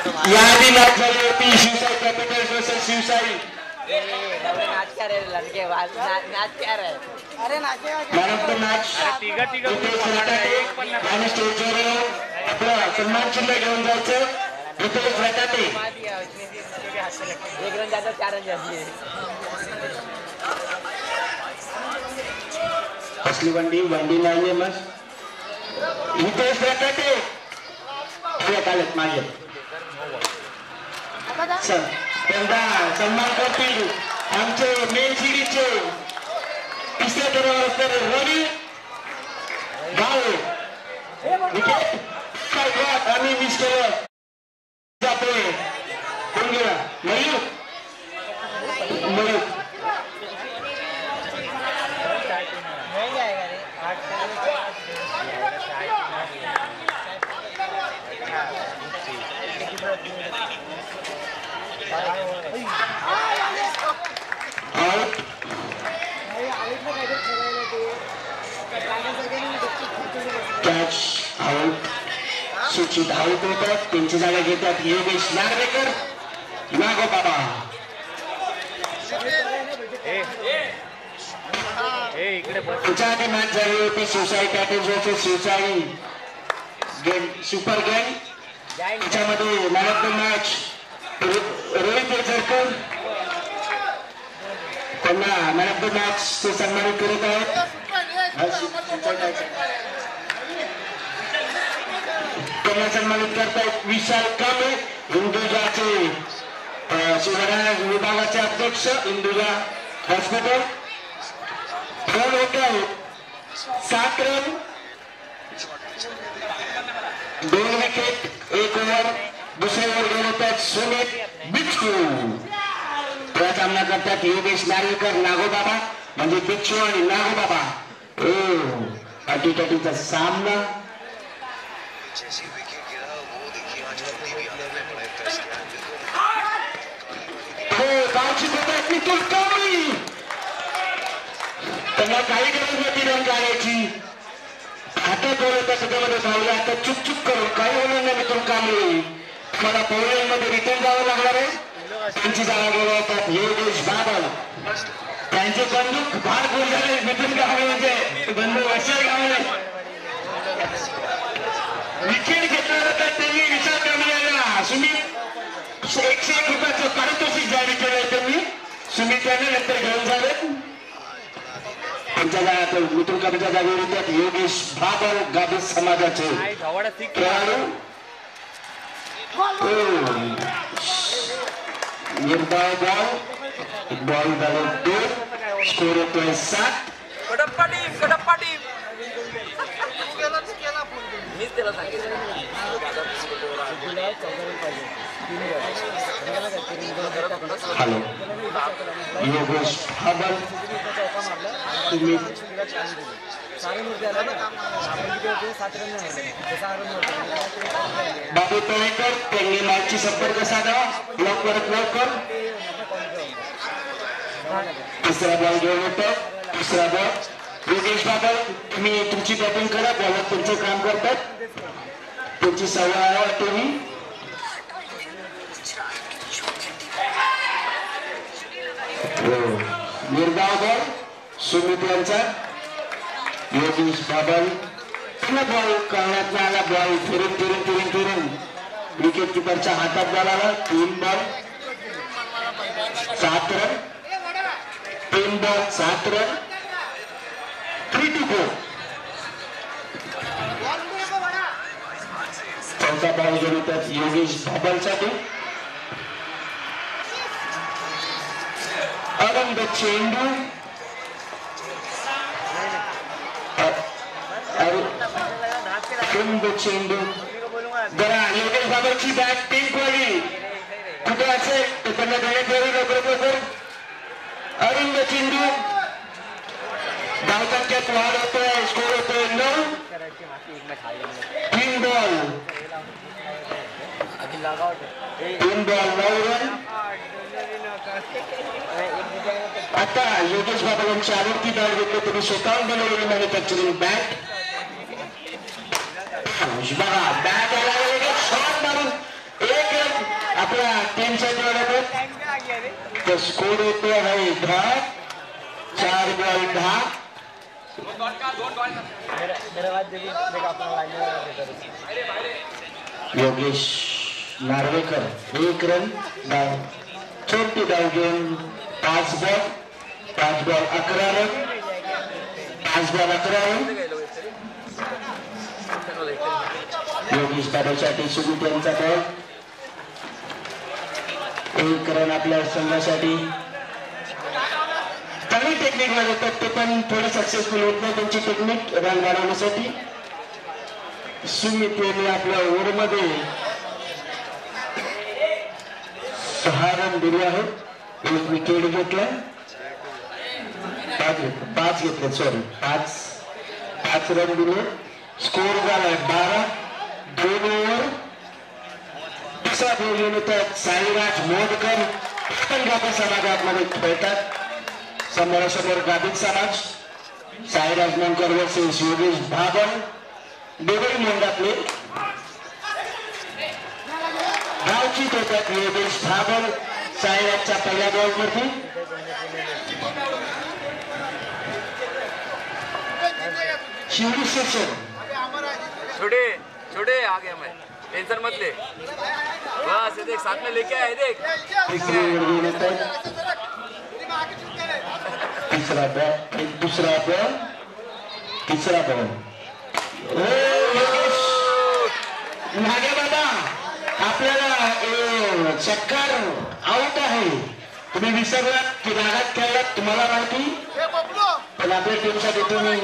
यादी मॅच झाली होती शिवसाई कॅपिटल्स वर्सेस शिवसाई. नाच क्या रे लड़के नाच क्या रे अरे नाचे मॅन ऑफ द मॅच आणि स्टेजवर आपला सन्मान चिन्ह घेऊन जायचं रितेश रटाटे. एक रन जाता 4 रन जाती है. असली वंडी नाहीये मग रितेश रटाटे आलेत मागे. त्यांना सन्मान करतील आमचे मेन सिरीजचे तिसऱ्या दरावर असणारे रवी भाऊ विकेट काय आम्ही मिस केलं जातोय कोण गेला मयूर कॅच आउट. सुचित आउट होतात. त्यांची जागा घेतात योगेश नार्वेकर नागोबाबा. त्याच्या आधी मॅच झाली होती Shivsai capitals versus Shivsai game super game. त्याच्यामध्ये man of the match Rohit Kesarkar त्यांना मॅन ऑफ द मॅच ते सन्मानित करीत आहेत. त्यांना सन्मानित करतायत विशाल कांबळे हिंदुजाचे सुधारणा विभागाचे अध्यक्ष हिंदुजा हॉस्पिटल. रन होते आहेत 7 रन 2 विकेट 1 ओव्हर. दुसरे ओव्हर घेऊन होतात सुमित बिच्छू. हा सामना करतात योगेश नार्वेकर नागोबाबा म्हणजे बिच्छू आणि नागोबाबा. अटीतटीचा सामना. नितुल कांबळे त्यांना काही गरज नव्हती रन काढायची. हातात बोलत सगळ्यामध्ये धावले. आता चुप करून काही होणार नाही. नितुल कांबळे मला पोलिंग मध्ये रिटर्न जावं लागणार आहे. त्यांची जागा बोलवतात योगेश बाबा. त्यांचे बंदूक फार गोल झाले. नितुल कांबळे म्हणजे बंधू अशा गावले विकेट घेतला होता त्यांनी विशाल कांबळेला. सुमित 101 रुपयाचं पारितोषिक जारी केलं त्यांनी. सुमित यांना नंतर घेऊन झाले. त्यांच्या जागा नितुल कांबळेच्या जागेवर येतात योगेश बाबर गाभी समाजाचे खेळाडू. निर्धाव बॉल झाले 2. स्कोर होतोय 7. कडप्पा टीम मीच त्याला सांगितलं हॅलो योगेश बाबर तुम्ही बाबू तळेकर त्यांनी मॅचची संपर्क साधा लवकर. तिसरा बॉल घेऊन येतो. तिसरा बॉल योगेश बाबर तुम्ही तुमची बॅटिंग करा. बॉलर तुमचं काम करतात. तुमची सवय आहे तुम्ही निर्धाव बॉल सुमित यांचा. योगेश बाबर पुन्हा बॉल करण्यात आला. बॉल फिरून विकेट किपरच्या हातात बॉल आला. 3 बॉल 7 रन. 3 ball 7 run 3-4. चौथा बॉल घेऊन येतात योगेश बाबरसाठी. अरंग चेंडू जरा योगेश बाबरची बॅट पिंक वाली कुठे असेल तर त्यांना बरोबर. अरंग चेंडू धावसंख्येत वाढ होतोय. स्कोर होतोय 9. 3 बॉल 9 रन. आता योगेश बाबर यांची आवडती बॅट घेतली. तुम्ही स्वतःहून बनवलेली मॅन्युफॅक्चरिंग बॅट. बघा बॅट आला शॉट मारून 1 रन आपल्या टीमसाठी वाढवतो तर स्कोर होतो आहे 10 4 बॉल 10 योगेश नार्वेकर 1 रन धाव छोटी धाव घेऊन 5 ball 11 run 5 ball 11 run Yogesh दादासाठी सुमित यांचा बॉल 1 रन आपल्या संघासाठी चांगली टेक्निक वाजवतात ते पण थोडे सक्सेसफुल होत नाही त्यांची टेक्निक रन बनवण्यासाठी सुमित यांनी आपल्या ओव्हरमध्ये 6 रन दिले आहेत 1 विकेट घेतला 5 घेतले सॉरी 5 रन दिले स्कोर झाला 12 2 ओव्हर दुसरा बॉल घेऊन येतात साईराज मोदकर पण गाभा समाजामध्ये खेळतात समोरासमोर गाभित समाज साईराज मोदकर वर्सेस योगेश भाबन दोघेही मोंडातले गावची होतात योगेश भाबन साईराजच्या पहिल्या बॉलवरती शिवडी सेशन छोटे आ गया मैं टेंशन मत ले बस ये देख साथ में लेके आए देख तीसरा बॉल दूसरा बॉल तीसरा बॉल नागे बाबा आपल्याला चक्कर आउट आहे तुम्ही विसरलात की रागात खेळलात तुम्हाला माहिती पण आपल्या टीमसाठी तुम्ही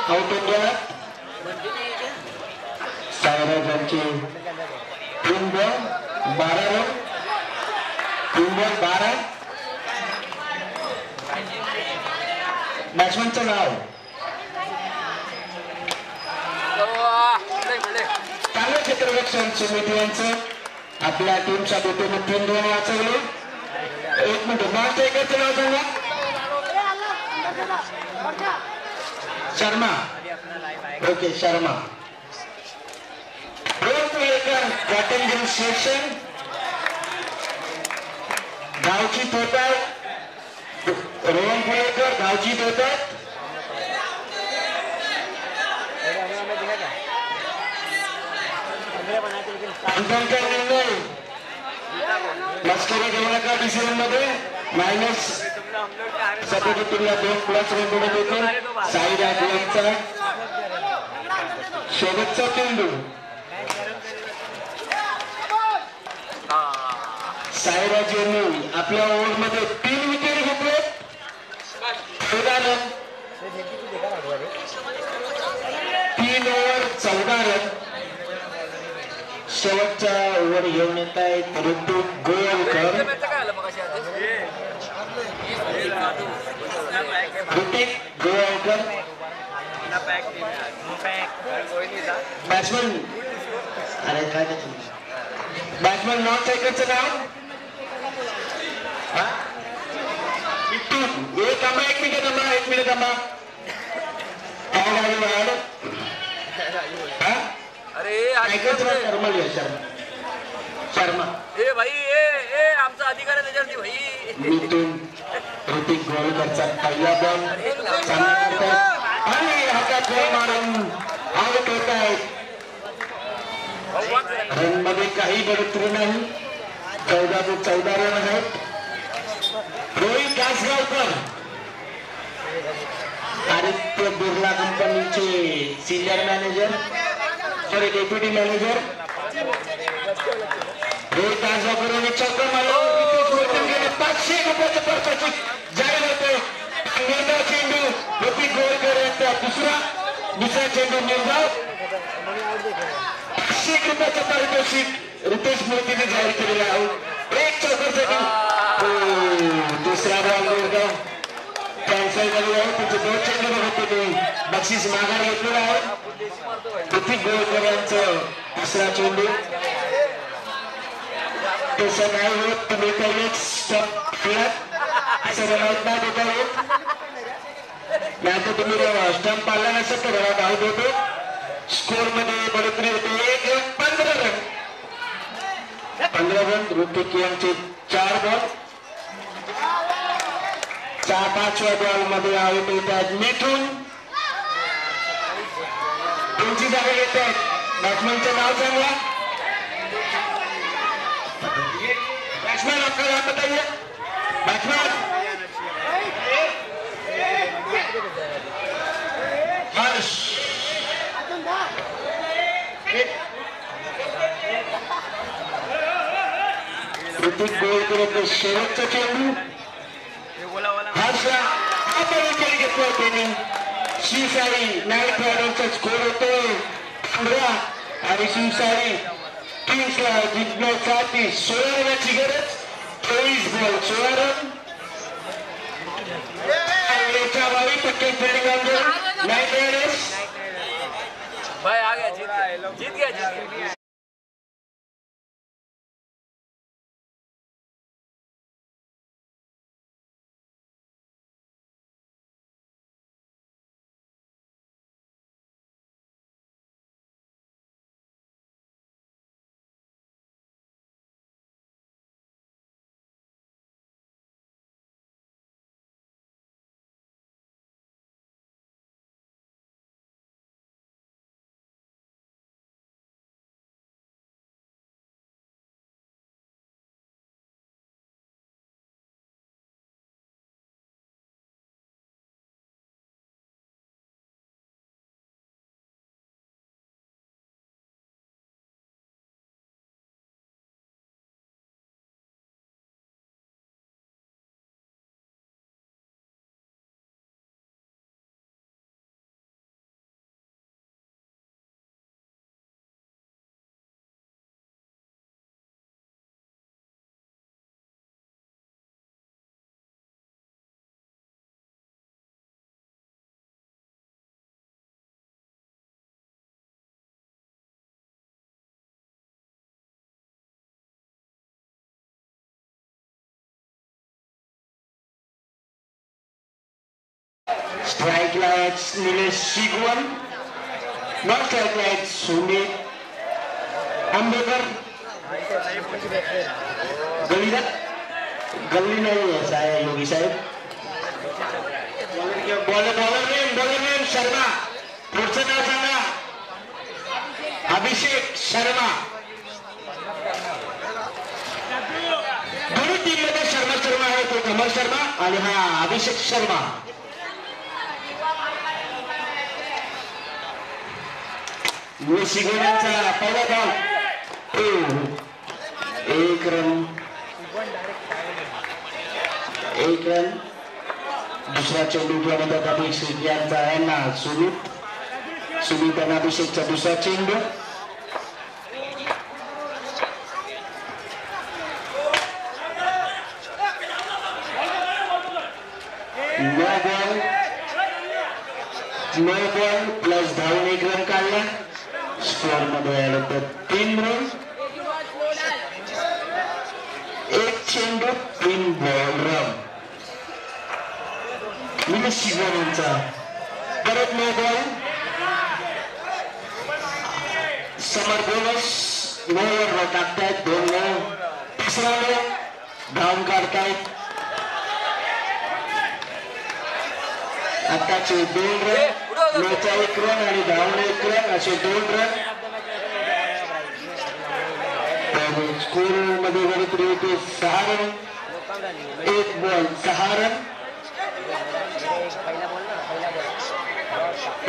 आउट होऊन गेलात साईराजांचे 3 बॉल 12 रन 3 बॉल 12 बॅट्समनचं नाव चांगलं क्षेत्ररक्षण सुमित यांचं आपल्या टीमसाठी तुम्ही 3 रन वाचवले 1 मिनिट मागच्या एकाचं नाव सांगा Sharma okay Sharma captain session गावची होतात रोहन पुणेकर गावची होतात मस्करी घेऊ नका डिसिजन मध्ये मायनस सपोर्टिंगला 2+ रन देण्यात येते साईराज यांचा शेवटचा चेंडू साईराज यांनी आपल्या ओव्हरमध्ये 3 विकेट घेतले 14 रन 3 ओव्हर 14 रन शेवटच्या ओव्हर घेऊन येत आहेत ऋतू गोळकर ऋतिक गोळकर बॅट्समन अरे काय बॅट्समन नॉन स्ट्रायकरचं नाव एक मिनिट थांबा अरे शर्मा ए भाई ए आमचा अधिकार आहे त्याच्यावरती भाई मिथून ऋतिक गोळकरचा पहिला बॉल आणि हातात गोल मारून आउट होत आहेत रन मध्ये काही बढोतरी नाही 14 रन आहेत रोहित कासगावकर आदित्य बिर्ला कंपनीचे senior manager sorry deputy manager Rohit Kasgaonkar यांनी चक्कर मारलं 500 रुपयाचं पारितोषिक जाहीर होते निर्धाव चेंडू ऋतिक गोळकर यांचा दुसरा चेंडू निर्धाव 500 रुपयाचं पारितोषिक रितेश मूर्तीने जाहीर केलेलं आहे 1 चौकारसाठी दुसरा बॉल निर्धाव कॅन्सल झालेला आहे त्याचे 2 चेंडू होते ते बक्षीस माघार घेतलेलं आहे ऋतिक गोळकर यांचं दुसरा चेंडू तसं नाही होत तुम्ही पहिलेच स्टॉप केलात असं रनआउट नाही देता येत नाहीतर तुम्ही स्टंप पाळला नसेल तर रनआउट आउट होतो स्कोर मध्ये बढोतरी होते 1 रन 15 रन 15 बॉल ऋतिक यांचे 4 बॉल 5व्या बॉल मध्ये आउट होतात मिथून त्यांची जागा घेत आहेत बॅट्समॅनचं नाव सांगा बॅट्समॅन आपका नाम बताइए बॅट्समॅन हर्ष ऋतिक गोल करत शेवटचा चेंडू हर्षला आपण केली घेतलं त्यांनी शिवसाई नाईट रायडरचा स्कोर होतोय 15 आणि शिवसाई किंग्सला जिंकण्यासाठी 16 रनाची गरज 24 बॉल 16 रन याच्या 22% फिल्डिंग अंडर नाईट रायडर्स भाई आ गया जीत गया strike lights Nilesh Shigvan not strike lights Sumit Ambekar गल्ली नहीं है साहब योगी साहब बॉलर नेम शर्मा पुढचं नाव सांगा अभिषेक शर्मा दोन्ही टीम मध्ये शर्मा आहे तो कमल शर्मा आणि हा अभिषेक शर्मा शिगोण्यांचा पहिला बॉल 1 रन दुसरा चेंडू म्हणतात अभिषेक यांचा यांना सुमित आणि अभिषेकचा दुसरा चेंडू नो बॉल प्लस धावून 1 रन काढला स्कोर मध्ये आलं तर 3 रन 1 चेंडू 3 बॉल रन निलेश शिगवणचा परत नो बॉल समर बोनस 9 रन टाकतायत 2 रन तिसरा धावून काढतायत आताचे 2 रन 1 रन आणि धावून 1 रन असे 2 रन स्कोर मध्ये गणित होते 6 run 1 ball 6 run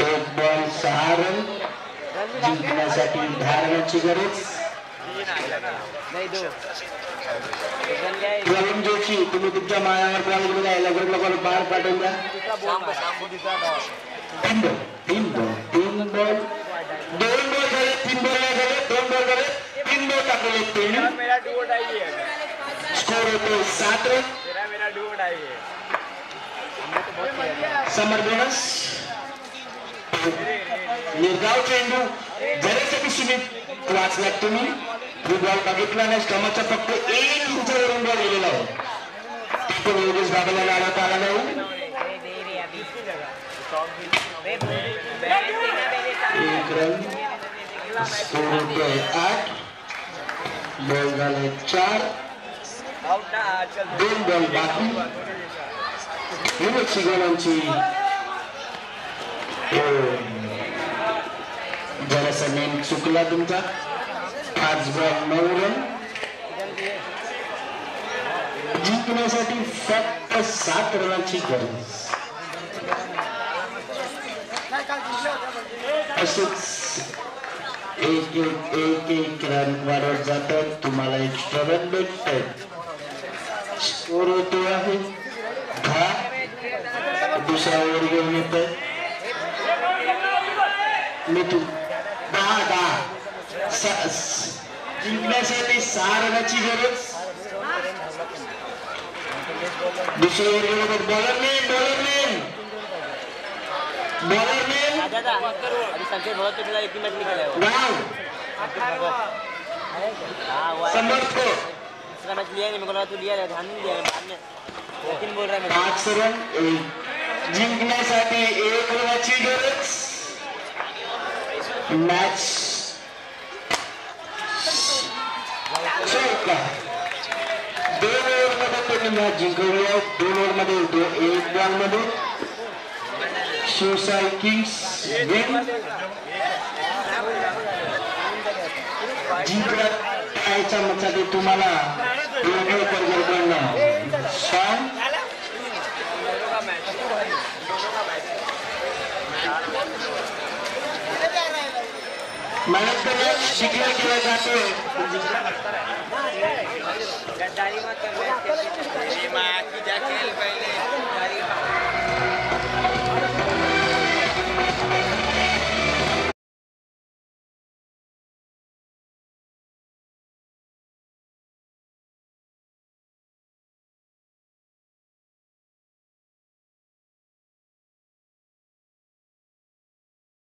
1 ball 6 run जिंकण्यासाठी 10 रनाची गरज प्रवीण जोशी तुम्ही तुमच्या मायावर कॉलेजमध्ये यायला लगेच बाहेर पाठवून द्या 3 बॉल 2 बॉल झाले 3 बॉल नाही झाले 2 बॉल झाले 3 बॉल टाकले स्कोर होतो 7 रन समर बोनस निर्धाव चेंडू जरासाठी सुमित वाचला तुम्ही बॉल बघितला नाही स्टमाचा फक्त 1 इंचावरून बॉल गेलेला आहे तिथे योगेश बाबाला लावता आला नाही 1 रन स्कोर होतोय 8 बॉल झाले 4 2 बॉल बाकी विनोद शिगोलांची जरासा नेम चुकला तुमचा 5 बॉल 9 रन जिंकण्यासाठी फक्त 7 रनाची गरज असंच एक रन वाढवत जातात तुम्हाला एक्स्ट्रा रन भेटतात स्कोर होतो आहे 10 दुसरा ओव्हर घेऊन येत मिथून 10 जिंकण्यासाठी 6 रनाची गरज दुसरा ओव्हर बॉलर अभी संजय भगत के खिलाफ एक ही मैच निकला है समर्थ दूसरा मैच लिया नहीं मेरे को लगा तू लिया है ध्यान नहीं दिया बाद में लेकिन बोल रहा है 5 रन जिंकण्यासाठी 1 रनाची गरज मॅच चौका 2 ओव्हरमध्ये त्यांनी मॅच जिंकवली आहे 2 ओव्हरमध्ये 1 बॉलमध्ये शिवसाई किंग्स विन जिंकण्याच्या मतासाठी तुम्हाला मॅनेजमेंट शिकला केला जातो गद्दारी मत कर